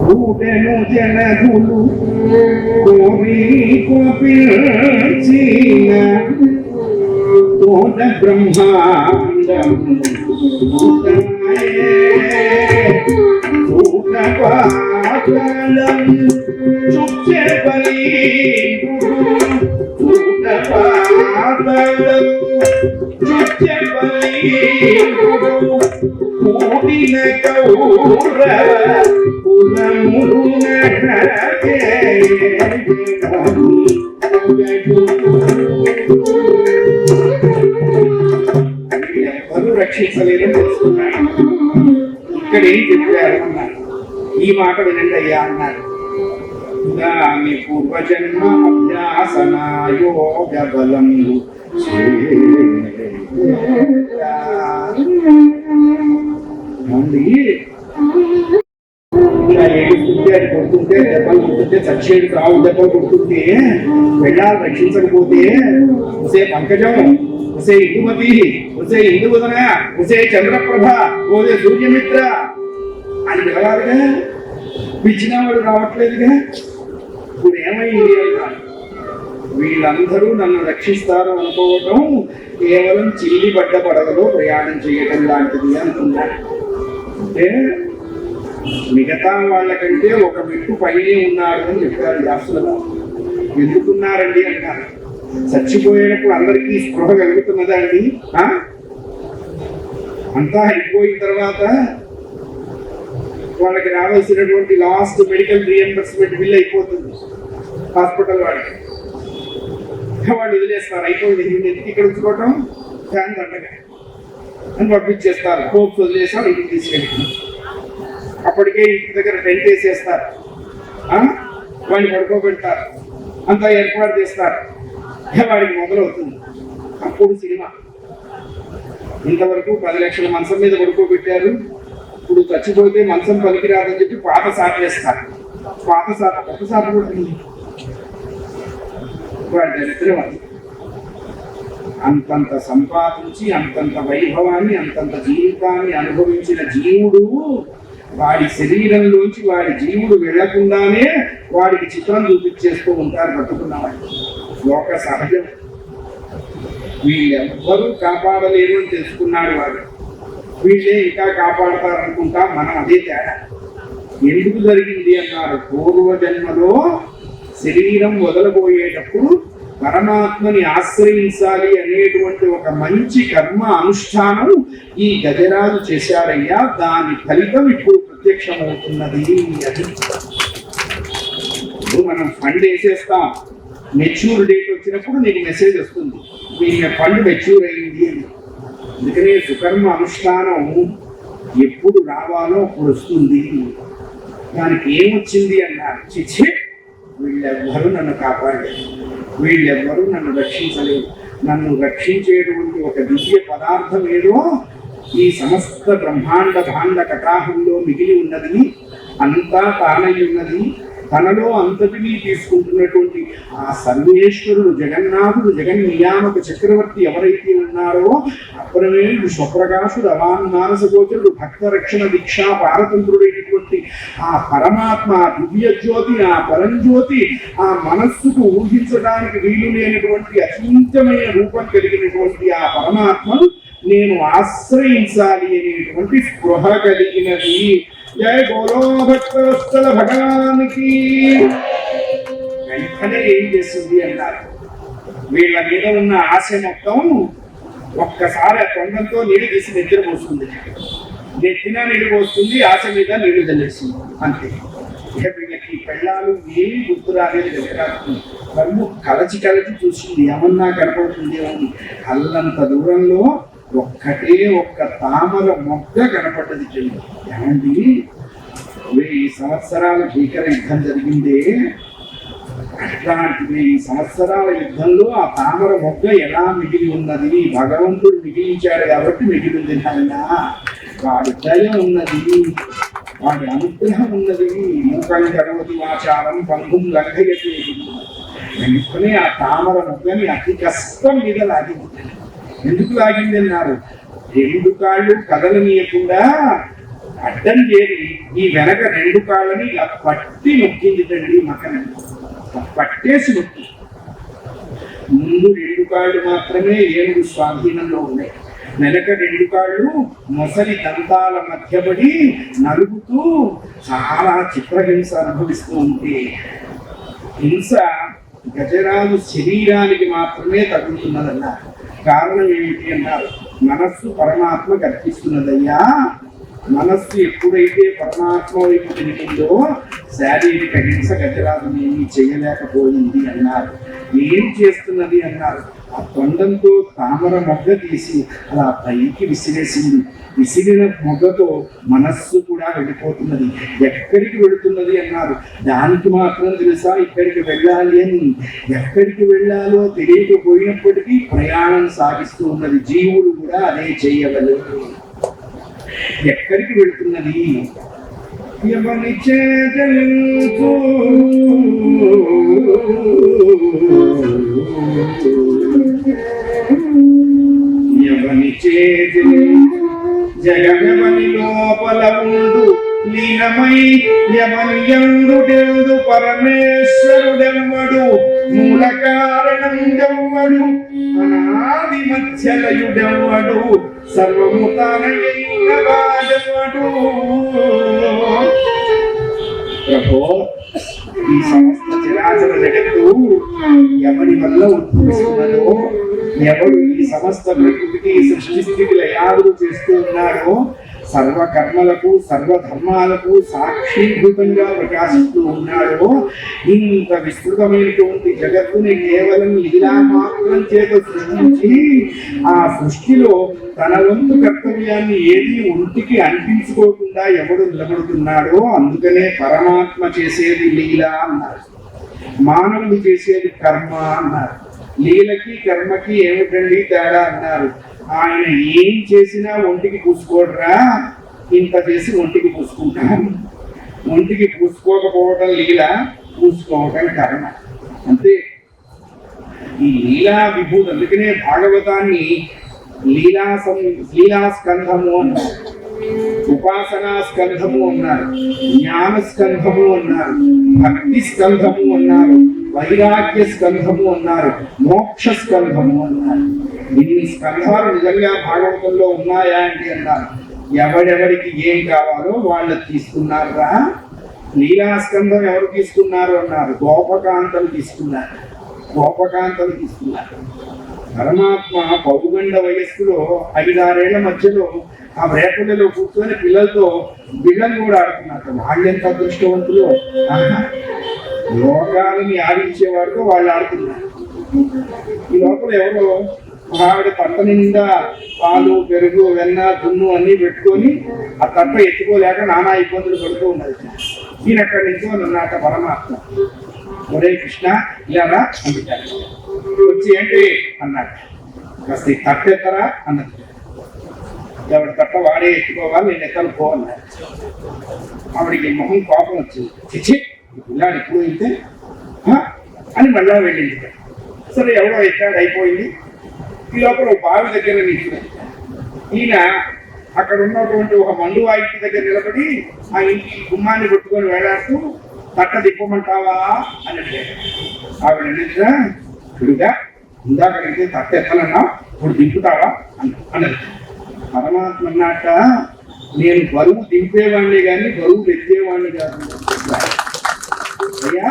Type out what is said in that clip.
కూటెను జనధులు కోరి కోపించిన తోట బ్రహ్మాండం పాదలం చుచ్చబలి పాదలం చుచ్చబలి కూడిన కౌరవ కులమున ఎవరు రక్షించలేదని తెలుసుకున్నాడు. ఇక్కడ ఏం చెప్పారు అన్నారు. ఈ మాట వినండి అయ్యా అన్నారు. దాని పూర్వజన్మ అభ్యాసనాయోగ బలం ఇలా ఏడుస్తుంటే అది కొడుతుంటే దెబ్బలు కొడుతుంటే చచ్చేది కావు దెబ్బలు కొడుతుంటే వెళ్ళాలి రక్షించకపోతే ఒసే పంకజం, ఒసే ఇందుమతి, ఒసే ఇందువదన, ఒసే చంద్రప్రభ, ఓసే సూర్యమిత్ర అని పిలవాలిగా. పిలిచిన వాడు రావట్లేదుగా. ఇప్పుడు ఏమైంది అంటారు. వీళ్ళందరూ నన్ను రక్షిస్తారు అనుకోవటం కేవలం చిల్లి పడ్డ పడగలో ప్రయాణం చేయటం లాంటిది అనుకున్నాడు. అంటే మిగతా వాళ్ళకంటే ఒక మెట్టు పైనే ఉన్నారు అని చెప్పారు శాస్త్రులు. ఎందుకున్నారండి అంటారు. చచ్చిపోయేటప్పుడు అందరికీ స్పృహ కలుగుతున్నదా అండి? అంతా అయిపోయిన తర్వాత వాళ్ళకి రావాల్సినటువంటి లాస్ట్ మెడికల్ రీఎంబర్స్మెంట్ బిల్ అయిపోతుంది హాస్పిటల్ వాళ్ళకి. వాళ్ళు వదిలేస్తారు. అయిపోయింది, ఎందుకు ఇక్కడ ఉంచుకోవటం, ఫ్యాన్ దండగా అని పంపించేస్తారు. హోప్స్ వదిలేస్తారు, ఇంటికి తీసుకెళ్ళి అప్పటికే ఇంటి దగ్గర టెంట్ వేసేస్తారు. వాడిని పడుకోబెడతారు, అంతా ఏర్పాటు చేస్తారు. వాడికి మొదలవుతుంది. అప్పుడు సినిమా. ఇంతవరకు 10 లక్షల మంచం మీద పడుకోబెట్టారు. ఇప్పుడు చచ్చిపోతే మంచం పనికిరాదని చెప్పి పాత సాట వేస్తారు. పాత సాట కొత్త సాట పడుతుంది. వాడి దరిద్రం అది. అంతంత సంపాదించి అంతంత వైభవాన్ని అంతంత జీవితాన్ని అనుభవించిన జీవుడు వాడి శరీరంలోంచి వాడి జీవుడు వెళ్లకుండానే వాడికి చిత్రం చూపించేస్తూ ఉంటారు బతుకున్నవాడు. లోక సహజం. వీళ్ళెవ్వరూ కాపాడలేరు అని తెలుసుకున్నాడు వాడు. వీళ్ళే ఇంకా కాపాడతారనుకుంటా. మనం అదే తేడా. ఎందుకు జరిగింది అన్నారు. పూర్వజన్మలో శరీరం వదలబోయేటప్పుడు పరమాత్మని ఆశ్రయించాలి అనేటువంటి ఒక మంచి కర్మ అనుష్ఠానం ఈ గజరాజు చేశారయ్యా. దాని ఫలితం ఇప్పుడు ప్రత్యక్షమవుతున్నది. అది మనం ఫండ్ వేసేస్తాం. మెచ్యూర్ డేట్ వచ్చినప్పుడు నీకు మెసేజ్ వస్తుంది, మీ ఫండ్ మెచ్యూర్ అయింది అని. అందుకనే సుకర్మ అనుష్ఠానం ఎప్పుడు రావాలో అప్పుడు వస్తుంది. దానికి ఏమొచ్చింది అన్నారు. చిచ్చే, వీళ్ళెవ్వరూ నన్ను కాపాడలేదు, వీళ్ళెవ్వరూ నన్ను రక్షించలేదు. నన్ను రక్షించేటువంటి ఒక దివ్య పదార్థం ఏదో ఈ సమస్త బ్రహ్మాండ భాండ కటాహంలో మిగిలి ఉన్నది. అంతా తానై ఉన్నది. తనలో అంతటినీ తీసుకుంటున్నటువంటి ఆ సర్వేశ్వరుడు, జగన్నాథుడు, జగన్నియామక చక్రవర్తి ఎవరైతే ఉన్నారో అప్రమేయుడు, స్వప్రకాశుడు, అవాన్మానస గోచరుడు, భక్త రక్షణ దీక్షా పారతంత్రుడైనటువంటి ఆ పరమాత్మ, ఆ దివ్య జ్యోతి, ఆ పరంజ్యోతి, ఆ మనస్సుకు ఊహించడానికి వీలు లేనటువంటి అచింతమైన రూపం కలిగినటువంటి ఆ పరమాత్మను నేను ఆశ్రయించాలి అనేటువంటి స్పృహ కలిగినది. జయ గోలో భక్తవత్సల భగవానికి. వెంటనే ఏం చేస్తుంది అన్నారు. వీళ్ళ మీద ఉన్న ఆశ మొత్తం ఒక్కసారి తొండంతో నీళ్ళు తీసి నెత్తిన పోస్తుంది. నెత్తిన నీళ్ళు పోస్తుంది, ఆశ మీద నీళ్లు చల్లేస్తుంది. అంతే. ఇక వీళ్ళకి పెళ్ళాలు ఏమి గుర్తు రాలేదు. దగ్గర కళ్ళు కలచి చూసింది, ఏమన్నా కనపడుతుంది అని. అల్లంత దూరంలో ఒక్కటే ఒక్క తామర మొగ్గ కనపడ్డది. ఏమండి, 1000 సంవత్సరాల భీకర యుద్ధం జరిగిందే, అట్లాంటి 1000 సంవత్సరాల యుద్ధంలో ఆ తామర మొగ్గ ఎలా మిగిలి ఉన్నది? భగవంతుడు మిగిలించాడు కాబట్టి మిగిలింది. ఆయన వాడి దయ ఉన్నది, వాడి అనుగ్రహం ఉన్నది. మూకం కరోతి వాచారం పంగుం లంఘయతే. వెంటనే ఆ తామర మొగ్గని అతి కష్టం మీద లాగింది. ఎందుకు లాగింది అన్నారు. 2 కాళ్ళు కదలనీయకుండా అడ్డం చేరి ఈ వెనక రెండు కాళ్ళని ఇలా పట్టి నొక్కింది తండ్రి మకని, పట్టేసి నొక్కి. ముందు రెండు కాళ్ళు మాత్రమే ఏనుగు స్వాధీనంలో ఉన్నాయి, వెనక రెండు కాళ్ళు మొసలి దంతాల మధ్యపడి నలుగుతూ చాలా చిత్రహింస అనుభవిస్తూ ఉంటే, హింస గజరాజు శరీరానికి మాత్రమే తగులుతున్నదన్నారు. కారణం ఏమిటి అన్నారు? మనస్సు పరమాత్మకు అర్పిస్తున్నదయ్యా. మనస్సు ఎప్పుడైతే పరమాత్మ వైపు తిరిగిందో శారీరక హింస గజరాజుని ఏమీ చేయలేకపోయింది అన్నారు. ఏం చేస్తున్నది అన్నారు? ఆ తొండంతో తామర మొగ్గ తీసి అలా పైకి విసిరేసింది. విసిరిన మొగ్గతో మనస్సు కూడా వెళ్ళిపోతున్నది. ఎక్కడికి వెళుతున్నది అన్నారు? దానికి మాత్రం తెలుసా ఇక్కడికి వెళ్ళాలి అని. ఎక్కడికి వెళ్ళాలో తెలియకపోయినప్పటికీ ప్రయాణం సాగిస్తూ ఉన్నది. జీవులు కూడా అదే చేయగలరు. ఎక్కడికి వెళుతున్నది? ఎవరి చేతలకు ఎవని చేతి జగమెవని లోపల ఉండు లీనమై ఎవని యందుడెందు పరమేశ్వరుడెవ్వడు, మూల కారణం ఎవ్వడు, అనాది మధ్యలయుడెవ్వడు, సర్వము తానయైన వాడెవ్వడు. ప్రభో, ఈ సమస్త చరాచర జగత్తు ఎవరి వల్ల ఉద్భవిస్తున్నదో, ఎవడు ఈ సమస్త ప్రకృతికి సృష్టి స్థితి లయాలు చేస్తూ ఉన్నాడో, సర్వకర్మలకు సర్వధర్మాలకు సాక్షీభూతంగా ప్రకాశిస్తూ ఉన్నాడో, ఇంత విస్తృతమైనటువంటి జగత్తుని కేవలం లీలా మాత్రం చేత సృష్టించి ఆ సృష్టిలో తన వంతు కర్తవ్యాన్ని ఏది ఒంటికి అంటించుకోకుండా ఎవడు నిలబడుతున్నాడో, అందుకనే పరమాత్మ చేసేది లీల అన్నారు, మానవుడు చేసేది కర్మ అన్నారు. లీలకి కర్మకి ఏమిటండి తేడా అన్నారు? ఆయన ఏం చేసినా ఒంటికి పూసుకోడరా, ఇంత చేసి ఒంటికి పూసుకుంటాం. ఒంటికి పూసుకోకపోవటం లీల, పూసుకోవటం కర్మ, అంతే. ఈ లీలా విభూతి, అందుకనే భాగవతాన్ని లీలా స్కంధము అన్నారు, ఉపాసనా స్కంధము అన్నారు, జ్ఞాన స్కంధము అన్నారు, భక్తి స్కంధము అన్నారు, వైరాగ్య స్కంధము అన్నారు, మోక్ష స్కంధము అన్నారు. ఇన్ని స్కంధాలు నిజంగా భాగవతంలో ఉన్నాయా అంటే అన్నారు. ఎవరెవరికి ఏం కావాలో వాళ్ళు తీసుకున్నారా. లీలా స్కంధం ఎవరు తీసుకున్నారు అన్నారు? గోపకాంతలు తీసుకున్నారు, గోపకాంతలు తీసుకున్నారు. పరమాత్మ పౌగండ వయస్సులో 5-6 ఏళ్ల మధ్యలో ఆ వేపలలో కూర్చొని పిల్లలతో బిళ్ళలు కూడా ఆడుతున్నారు. వాళ్ళెంత అదృష్టవంతులు! లోకాలని ఆడించేవాడితో వాళ్ళు ఆడుతున్నారు. ఈ లోపల ఎవరో ఆవిడ తట్ట నిండా పాలు, పెరుగు, వెన్న, దున్ను అన్ని పెట్టుకొని ఆ తట్ట ఎత్తుకోలేక నానా ఇబ్బందులు పడుతూ ఉన్నది. ఈయన అక్కడి నుంచో అన్నమాట పరమాత్మ, ఒరే కృష్ణ ఇలారా అంటారు. వచ్చి ఏంటి అన్నాడు. కాస్త ఈ తట్ట ఎత్తరా అన్నది. ఎవరి తట్ట వాడే ఎత్తుకోవాలి, నేను ఎత్తను పో అన్నాడు. ఆవిడికి మొహం కోపం వచ్చింది. చిచ్చి పిల్లాడు ఇప్పుడు అయితే అని మళ్ళా వెళ్ళింది. సరే ఎవడో ఎత్తాడు, అయిపోయింది. ఈ లోపల బావి దగ్గర నిల్చున్నాడు. ఈయన అక్కడ ఉన్నటువంటి ఒక మండువా ఇంటి దగ్గర నిలబడి ఆ ఇంటి గుమ్మాన్ని కొట్టుకొని వేలాడుతూ తట్ట దిప్పమంటావా అని అడిగాడు. ఆవిడ నిజా ఇడుగా ఇందాకడితే తట్ట ఎత్తాలన్నా ఇప్పుడు దింపుతావా అన్నది. పరమాత్మ అన్నట్ట, నేను బరువు దింపేవాడిని కానీ బరువు ఎత్తేవాడిని కాదు అయ్యా.